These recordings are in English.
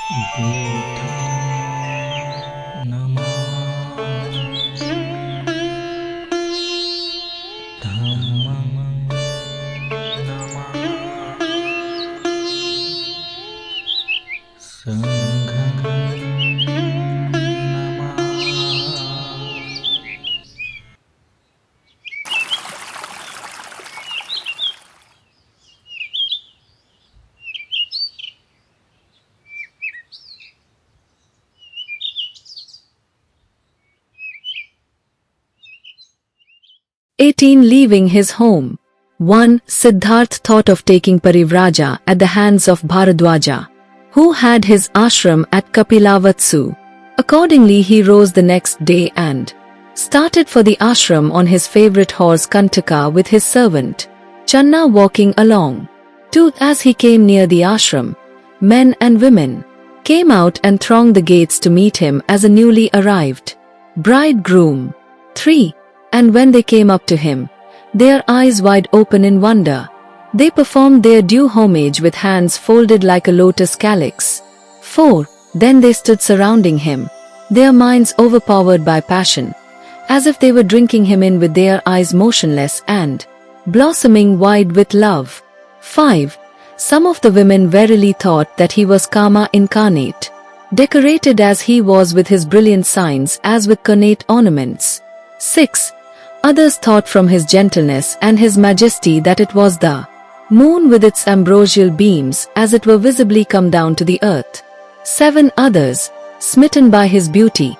Buddham Namah Dhammam Namah Sangham Namah. 18. Leaving his home. 1. Siddhartha thought of taking Parivraja at the hands of Bharadwaja, who had his ashram at Kapilavatsu. Accordingly, he rose the next day and started for the ashram on his favorite horse Kantaka with his servant Channa walking along. 2. As he came near the ashram, men and women came out and thronged the gates to meet him as a newly arrived bridegroom. 3. And when they came up to him, their eyes wide open in wonder, they performed their due homage with hands folded like a lotus calyx. 4. Then they stood surrounding him, their minds overpowered by passion, as if they were drinking him in with their eyes motionless and blossoming wide with love. 5. Some of the women verily thought that he was Kama incarnate, decorated as he was with his brilliant signs as with cornate ornaments. 6. Others thought from his gentleness and his majesty that it was the moon with its ambrosial beams as it were visibly come down to the earth. 7. Others, smitten by his beauty,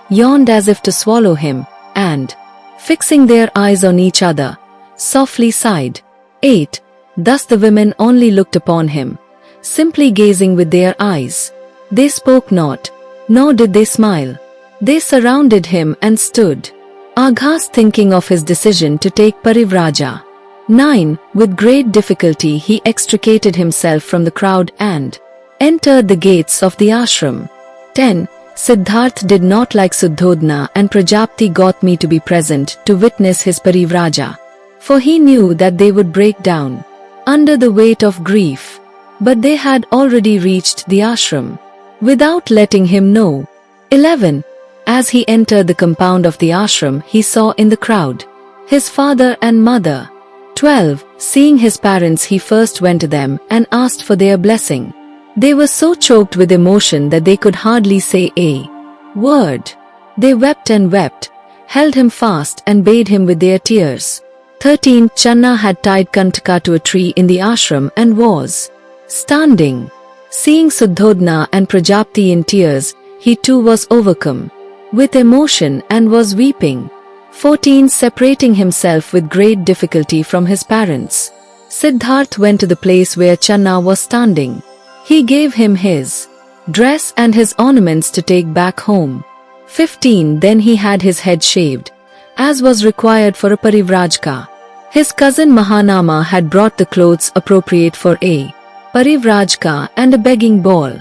yawned as if to swallow him, and, fixing their eyes on each other, softly sighed. 8. Thus the women only looked upon him, simply gazing with their eyes. They spoke not, nor did they smile. They surrounded him and stood aghast, thinking of his decision to take Parivraja. 9. With great difficulty he extricated himself from the crowd and entered the gates of the ashram. 10. Siddhartha did not like Suddhodana and Prajapati Gautami to be present to witness his Parivraja, for he knew that they would break down under the weight of grief. But they had already reached the ashram without letting him know. 11. As he entered the compound of the ashram, he saw in the crowd his father and mother. 12. Seeing his parents, he first went to them and asked for their blessing. They were so choked with emotion that they could hardly say a word. They wept and wept, held him fast and bathed him with their tears. 13. Channa had tied Kantaka to a tree in the ashram and was standing. Seeing Suddhodana and Prajapati in tears, he too was overcome with emotion and was weeping. 14. Separating himself with great difficulty from his parents, Siddhartha went to the place where Channa was standing. He gave him his dress and his ornaments to take back home. 15. Then he had his head shaved, as was required for a Parivrajka. His cousin Mahanama had brought the clothes appropriate for a Parivrajka and a begging bowl.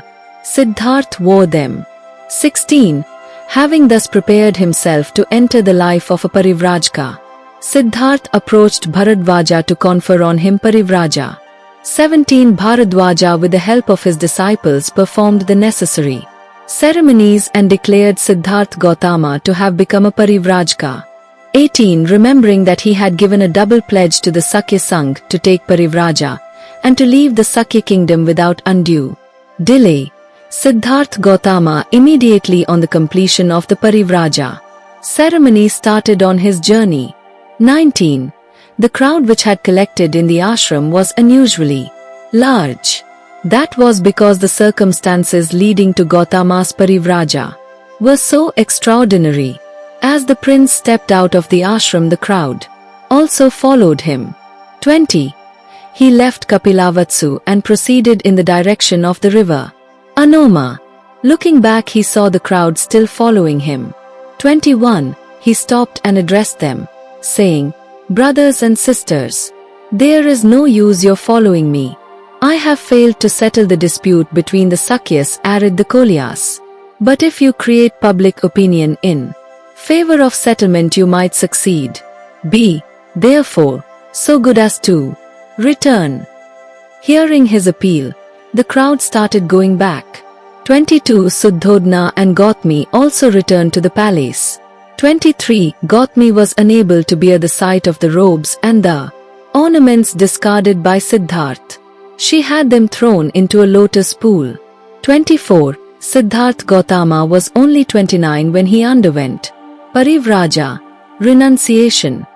Siddhartha wore them. 16. Having thus prepared himself to enter the life of a Parivrajka, Siddhartha approached Bharadwaja to confer on him Parivraja. 17. Bharadwaja, with the help of his disciples, performed the necessary ceremonies and declared Siddhartha Gautama to have become a Parivrajka. 18. Remembering that he had given a double pledge to the Sakya Sangh to take Parivraja and to leave the Sakya kingdom without undue delay, Siddhartha Gautama, immediately on the completion of the Parivraja ceremony, started on his journey. 19. The crowd which had collected in the ashram was unusually large. That was because the circumstances leading to Gautama's Parivraja were so extraordinary. As the prince stepped out of the ashram, the crowd also followed him. 20. He left Kapilavatsu and proceeded in the direction of the river Anoma. Looking back, he saw the crowd still following him. 21. He stopped and addressed them, saying, "Brothers and sisters, there is no use your following me. I have failed to settle the dispute between the Sakyas and the Kolyas. But if you create public opinion in favor of settlement, you might succeed. Be, therefore, so good as to return." Hearing his appeal, the crowd started going back. 22 Suddhodna and Gautami also returned to the palace. 23 Gautami was unable to bear the sight of the robes and the ornaments discarded by Siddharth. She had them thrown into a lotus pool. 24 Siddharth Gautama was only 29 when he underwent Parivraja, renunciation.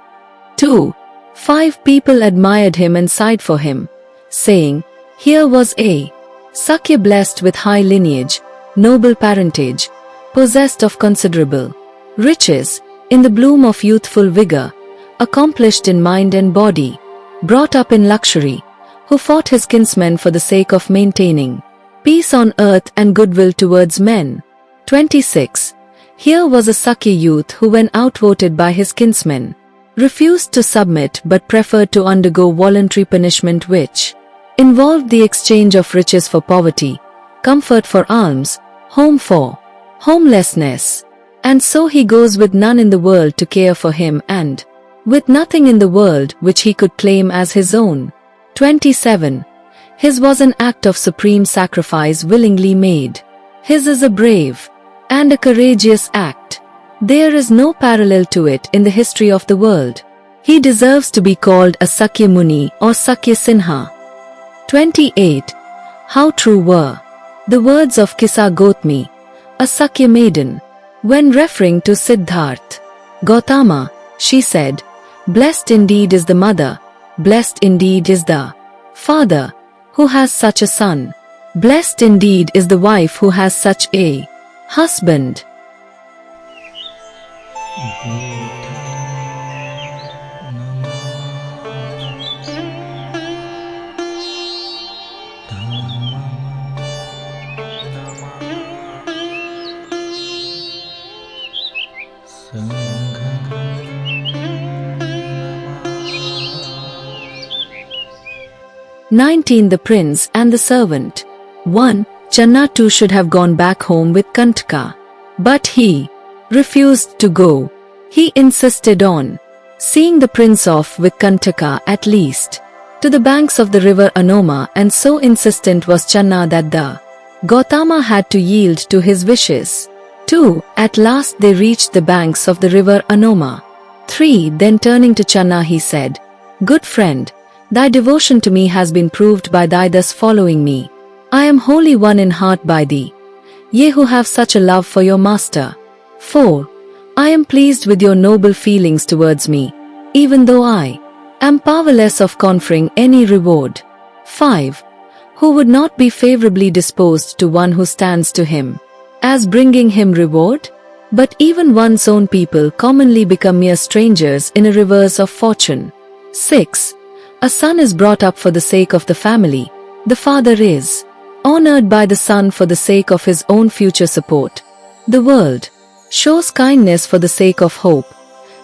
2. 5 people admired him and sighed for him, saying, "Here was a Sakya blessed with high lineage, noble parentage, possessed of considerable riches, in the bloom of youthful vigor, accomplished in mind and body, brought up in luxury, who fought his kinsmen for the sake of maintaining peace on earth and goodwill towards men." 26. Here was a Sakya youth who, when outvoted by his kinsmen, refused to submit but preferred to undergo voluntary punishment which involved the exchange of riches for poverty, comfort for alms, home for homelessness. And so he goes with none in the world to care for him and with nothing in the world which he could claim as his own. 27. His was an act of supreme sacrifice willingly made. His is a brave and a courageous act. There is no parallel to it in the history of the world. He deserves to be called a Sakya Muni or Sakya Sinha. 28. How true were the words of Kissa Gautami, a Sakya maiden, when referring to Siddharth Gautama. She said, "Blessed indeed is the mother, blessed indeed is the father who has such a son. Blessed indeed is the wife who has such a husband." Buddha 19 The Prince and the Servant. 1. Channa too should have gone back home with Kantaka. But he refused to go. He insisted on seeing the prince off with Kantaka at least to the banks of the river Anoma, and so insistent was Channa that the Gautama had to yield to his wishes. 2. At last they reached the banks of the river Anoma. 3. Then turning to Channa he said, "Good friend, thy devotion to me has been proved by thy thus following me. I am wholly won in heart by thee. Ye who have such a love for your master. 4. I am pleased with your noble feelings towards me, even though I am powerless of conferring any reward. 5. Who would not be favorably disposed to one who stands to him, as bringing him reward? But even one's own people commonly become mere strangers in a reverse of fortune. 6. A son is brought up for the sake of the family. The father is honored by the son for the sake of his own future support. The world shows kindness for the sake of hope.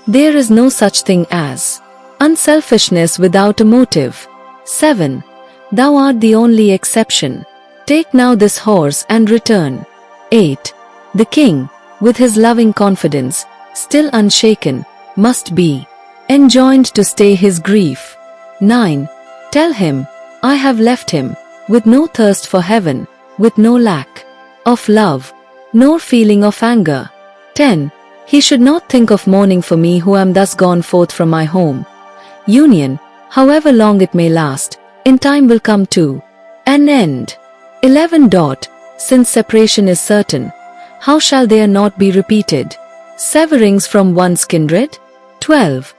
There is no such thing as unselfishness without a motive. 7. Thou art the only exception. Take now this horse and return. 8. The king, with his loving confidence, still unshaken, must be enjoined to stay his grief. 9. Tell him, I have left him, with no thirst for heaven, with no lack of love, nor feeling of anger. 10. He should not think of mourning for me who am thus gone forth from my home. Union, however long it may last, in time will come to an end. 11. Since separation is certain, how shall there not be repeated severings from one's kindred? 12.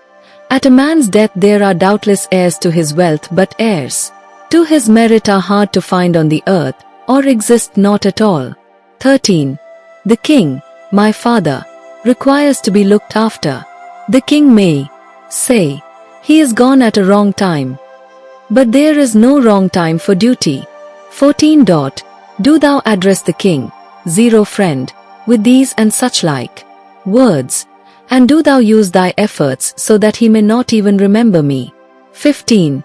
At a man's death there are doubtless heirs to his wealth, but heirs to his merit are hard to find on the earth, or exist not at all. 13. The king, my father, requires to be looked after. The king may say, he is gone at a wrong time. But there is no wrong time for duty. 14. Do thou address the king, 0 friend, with these and such like words, and do thou use thy efforts so that he may not even remember me. 15.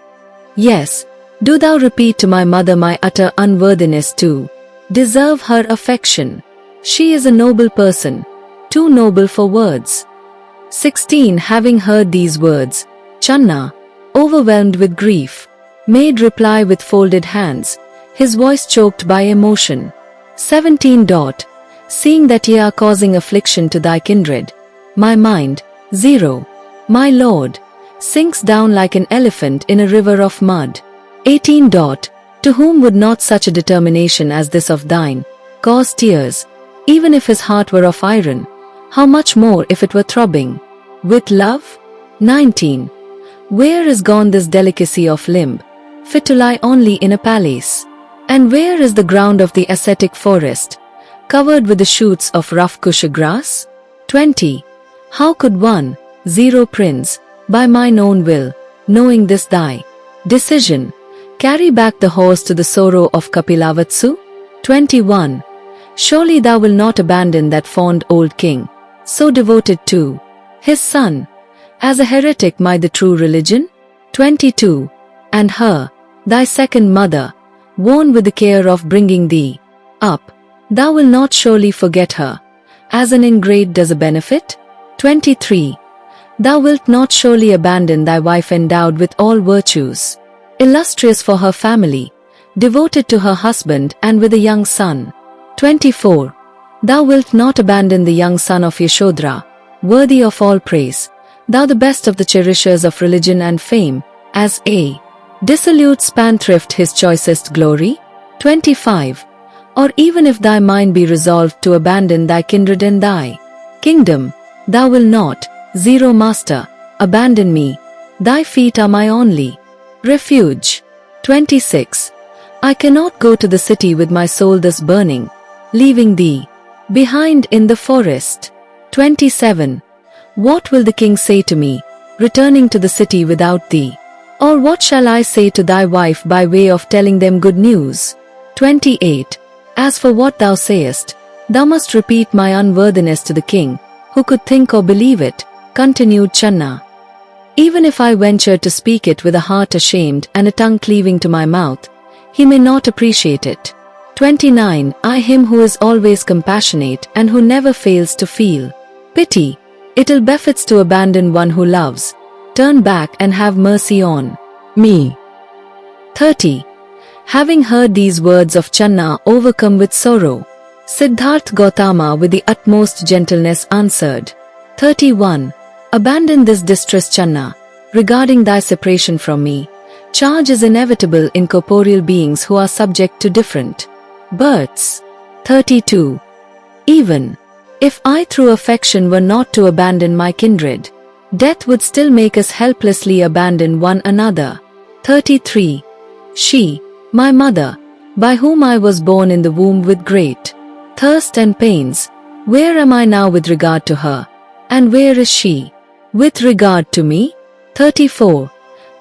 Yes, do thou repeat to my mother my utter unworthiness to deserve her affection. She is a noble person, too noble for words. 16. Having heard these words, Channa, overwhelmed with grief, made reply with folded hands, his voice choked by emotion. 17. Seeing that ye are causing affliction to thy kindred, my mind, 0. My Lord, sinks down like an elephant in a river of mud. 18. To whom would not such a determination as this of thine cause tears, even if his heart were of iron, how much more if it were throbbing with love? 19. Where is gone this delicacy of limb, fit to lie only in a palace? And where is the ground of the ascetic forest, covered with the shoots of rough kusha grass? 20. How could one, 0 Prince, by mine own will, knowing this thy decision, carry back the horse to the sorrow of Kapilavatsu? 21. Surely thou wilt not abandon that fond old king, so devoted to his son, as a heretic my the true religion? 22. And her, thy second mother, worn with the care of bringing thee up, thou wilt not surely forget her, as an ingrate does a benefit? 23. Thou wilt not surely abandon thy wife endowed with all virtues, illustrious for her family, devoted to her husband and with a young son. 24. Thou wilt not abandon the young son of Yashodhara, worthy of all praise, thou the best of the cherishers of religion and fame, as a dissolute spendthrift his choicest glory? 25. Or even if thy mind be resolved to abandon thy kindred and thy kingdom, thou wilt not, 0 Master, abandon me, thy feet are my only refuge. 26. I cannot go to the city with my soul thus burning, leaving thee behind in the forest. 27. What will the king say to me, returning to the city without thee? Or what shall I say to thy wife by way of telling them good news? 28. As for what thou sayest, thou must repeat my unworthiness to the king, who could think or believe it, continued Channa. Even if I venture to speak it with a heart ashamed and a tongue cleaving to my mouth, he may not appreciate it. 29. I him who is always compassionate and who never fails to feel pity, it ill befits to abandon one who loves, turn back and have mercy on me. 30. Having heard these words of Channa overcome with sorrow, Siddhartha Gautama with the utmost gentleness answered. 31. Abandon this distress, Channa, regarding thy separation from me. Charge is inevitable in corporeal beings who are subject to different births. 32. Even if I through affection were not to abandon my kindred, death would still make us helplessly abandon one another. 33. She, my mother, by whom I was born in the womb with great thirst and pains, where am I now with regard to her, and where is she with regard to me? 34.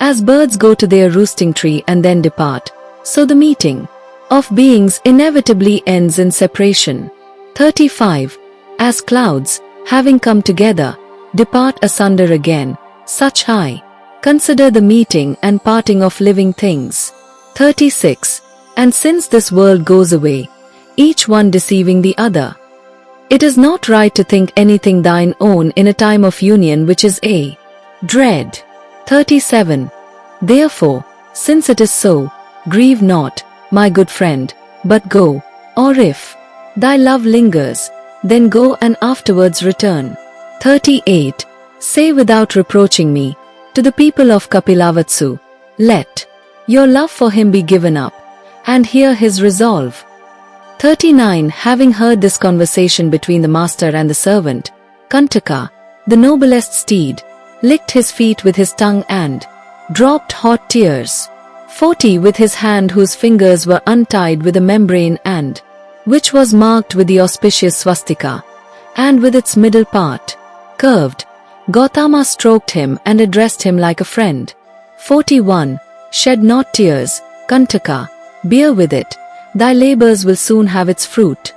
As birds go to their roosting tree and then depart, so the meeting of beings inevitably ends in separation. 35. As clouds, having come together, depart asunder again, such I consider the meeting and parting of living things. 36. And since this world goes away, each one deceiving the other, it is not right to think anything thine own in a time of union which is a dread. 37. Therefore, since it is so, grieve not, my good friend, but go, or if thy love lingers, then go and afterwards return. 38. Say without reproaching me, to the people of Kapilavatsu, let your love for him be given up, and hear his resolve. 39. Having heard this conversation between the master and the servant, Kantaka, the noblest steed, licked his feet with his tongue and dropped hot tears. 40. With his hand whose fingers were untied with a membrane and which was marked with the auspicious swastika, and with its middle part curved, Gautama stroked him and addressed him like a friend. 41. Shed not tears, Kantaka, bear with it, thy labors will soon have its fruit.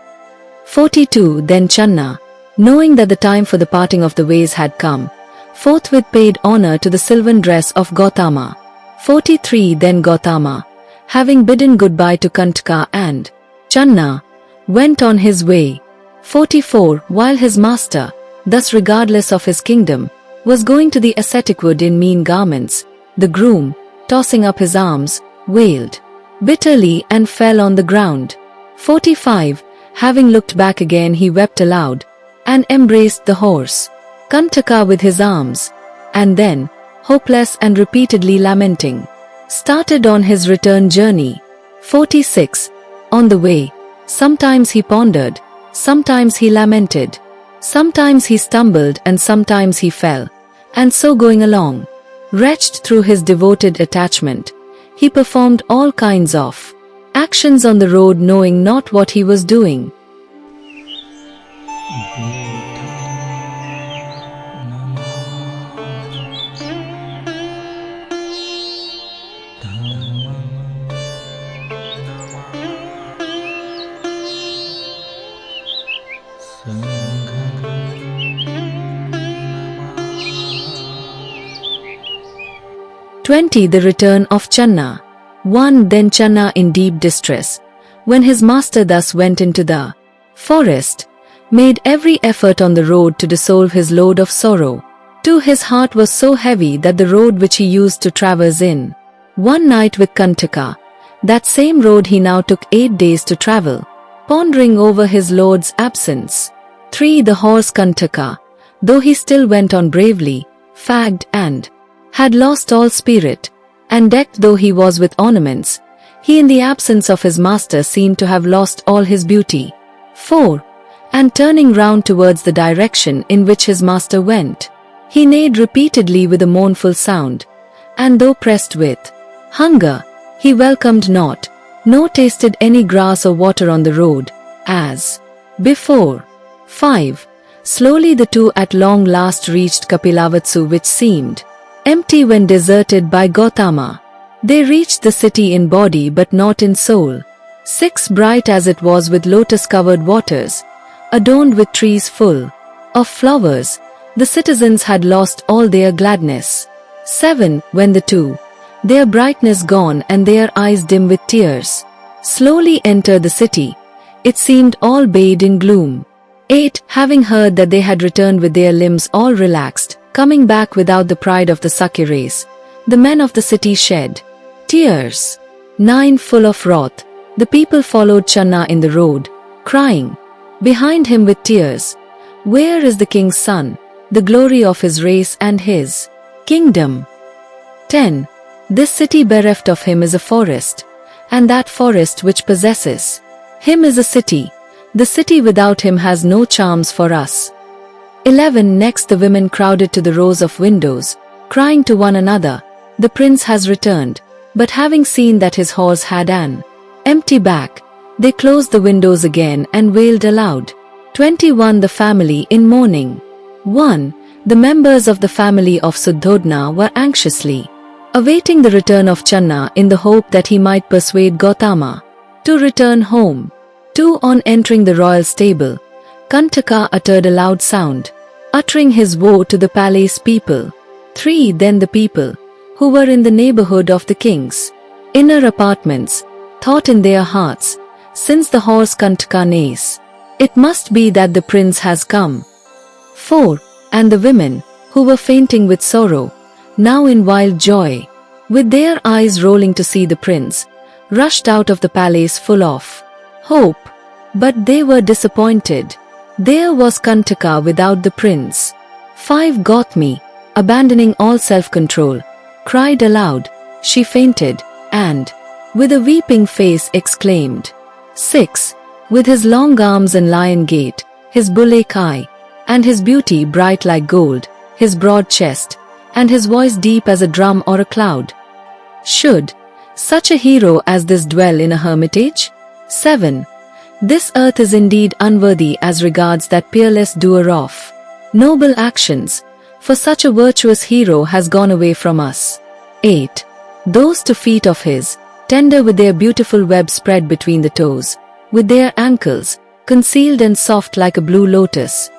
42. Then Channa, knowing that the time for the parting of the ways had come, forthwith paid honor to the silvan dress of Gautama. 43. Then Gautama, having bidden goodbye to Kantaka and Channa, went on his way. 44. While his master, thus regardless of his kingdom, was going to the ascetic wood in mean garments, the groom, tossing up his arms, wailed bitterly and fell on the ground. 45. Having looked back again, he wept aloud, and embraced the horse, Kantaka, with his arms, and then, hopeless and repeatedly lamenting, started on his return journey. 46. On the way, sometimes he pondered, sometimes he lamented, sometimes he stumbled and sometimes he fell, and so going along, wretched through his devoted attachment, he performed all kinds of actions on the road, knowing not what he was doing. "20. The Return of Channa. 1. Then Channa, in deep distress, when his master thus went into the forest, made every effort on the road to dissolve his load of sorrow. 2. His heart was so heavy that the road which he used to traverse in one night with Kantaka, that same road he now took 8 days to travel, pondering over his lord's absence. 3. The horse Kantaka, though he still went on bravely, fagged and had lost all spirit, and decked though he was with ornaments, he in the absence of his master seemed to have lost all his beauty. 4. And turning round towards the direction in which his master went, he neighed repeatedly with a mournful sound, and though pressed with hunger, he welcomed not, nor tasted any grass or water on the road, as before. 5. Slowly the two at long last reached Kapilavatsu, which seemed empty when deserted by Gautama. They reached the city in body but not in soul. 6. Bright as it was with lotus-covered waters, adorned with trees full of flowers, the citizens had lost all their gladness. 7. When the two, their brightness gone and their eyes dim with tears, slowly entered the city, it seemed all bathed in gloom. 8. Having heard that they had returned with their limbs all relaxed, coming back without the pride of the Sakya race, the men of the city shed tears. 9. Full of wrath, the people followed Channa in the road, crying behind him with tears, "Where is the king's son, the glory of his race and his kingdom?" 10. This city bereft of him is a forest, and that forest which possesses him is a city. The city without him has no charms for us. 11. Next the women crowded to the rows of windows, crying to one another, "The prince has returned." But having seen that his horse had an empty back, they closed the windows again and wailed aloud. 21. The family in mourning. 1. The members of the family of Suddhodna were anxiously awaiting the return of Channa in the hope that he might persuade Gautama to return home. 2. On entering the royal stable, Kantaka uttered a loud sound, uttering his woe to the palace people. 3. Then the people, who were in the neighborhood of the king's inner apartments, thought in their hearts, "Since the horse Kantaka neighs, it must be that the prince has come." 4. And the women, who were fainting with sorrow, now in wild joy, with their eyes rolling to see the prince, rushed out of the palace full of hope. But they were disappointed. There was Kantaka without the prince. 5. Gautami, abandoning all self-control, cried aloud. She fainted, and, with a weeping face, exclaimed. 6. With his long arms and lion gait, his bull-like eye, and his beauty bright like gold, his broad chest, and his voice deep as a drum or a cloud, should such a hero as this dwell in a hermitage? 7. This earth is indeed unworthy as regards that peerless doer of noble actions, for such a virtuous hero has gone away from us. 8. Those 2 feet of his, tender with their beautiful web spread between the toes, with their ankles, concealed and soft like a blue lotus.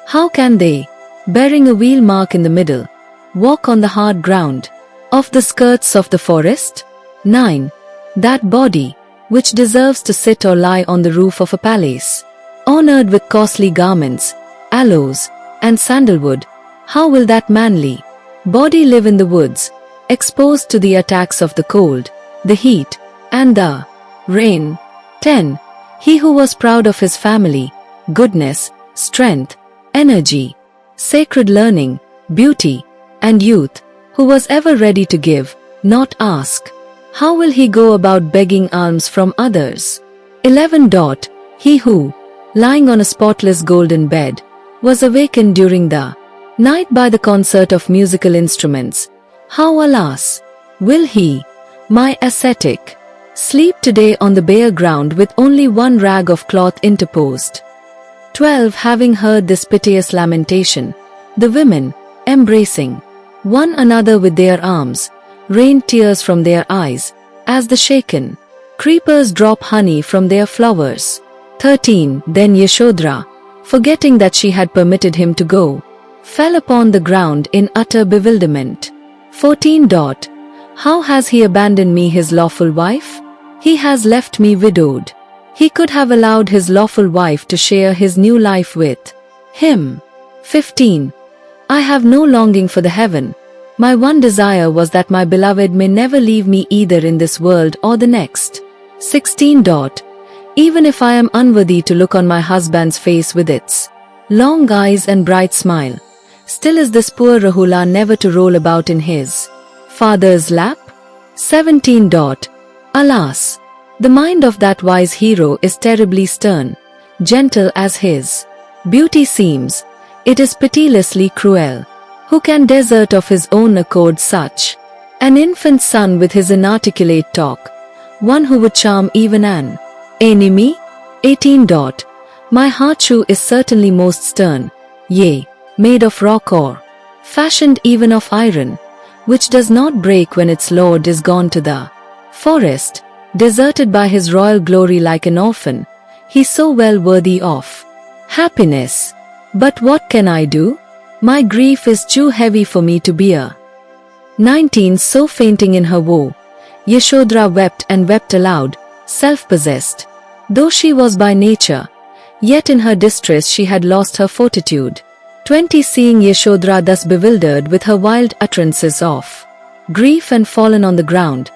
How can they, bearing a wheel mark in the middle, walk on the hard ground of the skirts of the forest? 9. That body, which deserves to sit or lie on the roof of a palace, honored with costly garments, aloes, and sandalwood, how will that manly body live in the woods, exposed to the attacks of the cold, the heat, and the rain? 10. He who was proud of his family, goodness, strength, energy, sacred learning, beauty, and youth, who was ever ready to give, not ask. How will he go about begging alms from others? 11. He who, lying on a spotless golden bed, was awakened during the night by the concert of musical instruments. How, alas, will he, my ascetic, sleep today on the bare ground with only one rag of cloth interposed? 12. Having heard this piteous lamentation, the women, embracing one another with their arms, rained tears from their eyes, as the shaken creepers drop honey from their flowers. 13. Then Yashodhara, forgetting that she had permitted him to go, fell upon the ground in utter bewilderment. 14. How has he abandoned me, his lawful wife? He has left me widowed. He could have allowed his lawful wife to share his new life with him. 15. I have no longing for the heaven. My one desire was that my beloved may never leave me either in this world or the next. 16. Even if I am unworthy to look on my husband's face with its long eyes and bright smile, still is this poor Rahula never to roll about in his father's lap? 17. Alas, the mind of that wise hero is terribly stern, gentle as his beauty seems, it is pitilessly cruel. Who can desert of his own accord such an infant son with his inarticulate talk, one who would charm even an enemy? 18. My heart shoe is certainly most stern, yea, made of rock or fashioned even of iron, which does not break when its lord is gone to the forest, deserted by his royal glory like an orphan. He so well worthy of happiness. But what can I do? My grief is too heavy for me to bear. 19. So fainting in her woe, Yashodhara wept and wept aloud, self-possessed. Though she was by nature, yet in her distress she had lost her fortitude. 20. Seeing Yashodhara thus bewildered with her wild utterances of grief and fallen on the ground,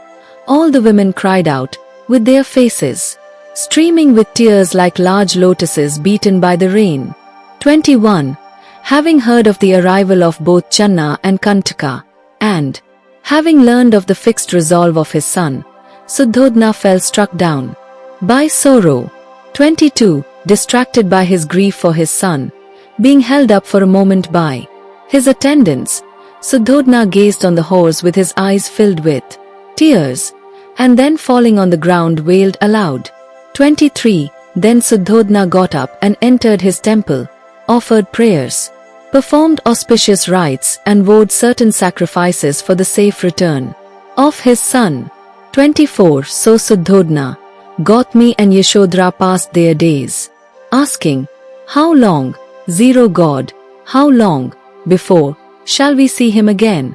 all the women cried out, with their faces streaming with tears like large lotuses beaten by the rain. 21. Having heard of the arrival of both Channa and Kantaka, and having learned of the fixed resolve of his son, Suddhodana fell struck down by sorrow. 22. Distracted by his grief for his son, being held up for a moment by his attendants, Suddhodana gazed on the horse with his eyes filled with tears, and then falling on the ground wailed aloud. 23. Then Suddhodana got up and entered his temple, offered prayers, performed auspicious rites and vowed certain sacrifices for the safe return of his son. 24. So Suddhodana, Gautami and Yashodhara passed their days, asking, how long, God, how long, before, shall we see him again?